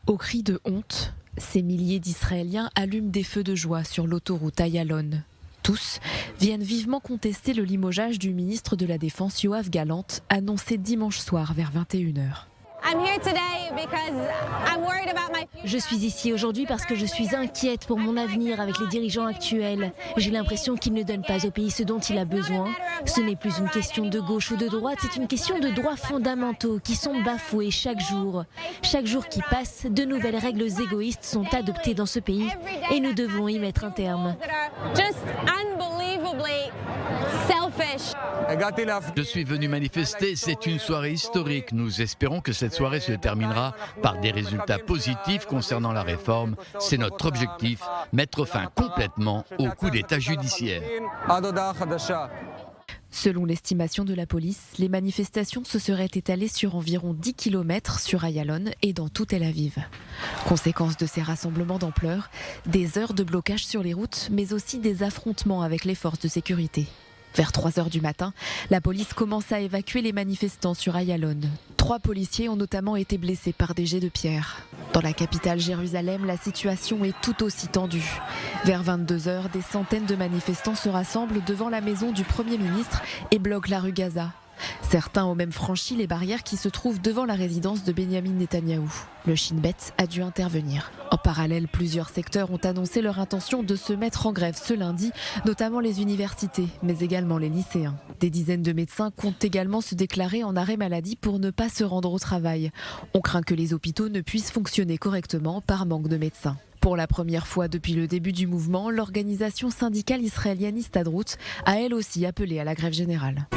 Au cri de honte, ces milliers d'Israéliens allument des feux de joie sur l'autoroute Ayalon. Tous viennent vivement contester le limogeage du ministre de la Défense Yoav Gallant, annoncé dimanche soir vers 21h. Je suis ici aujourd'hui parce que je suis inquiète pour mon avenir avec les dirigeants actuels. J'ai l'impression qu'ils ne donnent pas au pays ce dont il a besoin. Ce n'est plus une question de gauche ou de droite, c'est une question de droits fondamentaux qui sont bafoués chaque jour. Chaque jour qui passe, de nouvelles règles égoïstes sont adoptées dans ce pays et nous devons y mettre un terme. Je suis venu manifester, c'est une soirée historique. Nous espérons que cette soirée se terminera par des résultats positifs concernant la réforme. C'est notre objectif, mettre fin complètement au coup d'État judiciaire. Selon l'estimation de la police, les manifestations se seraient étalées sur environ 10 km sur Ayalon et dans tout Tel Aviv. Conséquence de ces rassemblements d'ampleur, des heures de blocage sur les routes, mais aussi des affrontements avec les forces de sécurité. Vers 3h du matin, la police commence à évacuer les manifestants sur Ayalon. 3 policiers ont notamment été blessés par des jets de pierre. Dans la capitale Jérusalem, la situation est tout aussi tendue. Vers 22h, des centaines de manifestants se rassemblent devant la maison du Premier ministre et bloquent la rue Gaza. Certains ont même franchi les barrières qui se trouvent devant la résidence de Benyamin Netanyahou. Le Shin Bet a dû intervenir. En parallèle, plusieurs secteurs ont annoncé leur intention de se mettre en grève ce lundi, notamment les universités, mais également les lycéens. Des dizaines de médecins comptent également se déclarer en arrêt maladie pour ne pas se rendre au travail. On craint que les hôpitaux ne puissent fonctionner correctement par manque de médecins. Pour la première fois depuis le début du mouvement, l'organisation syndicale israélienne Histadrout a elle aussi appelé à la grève générale.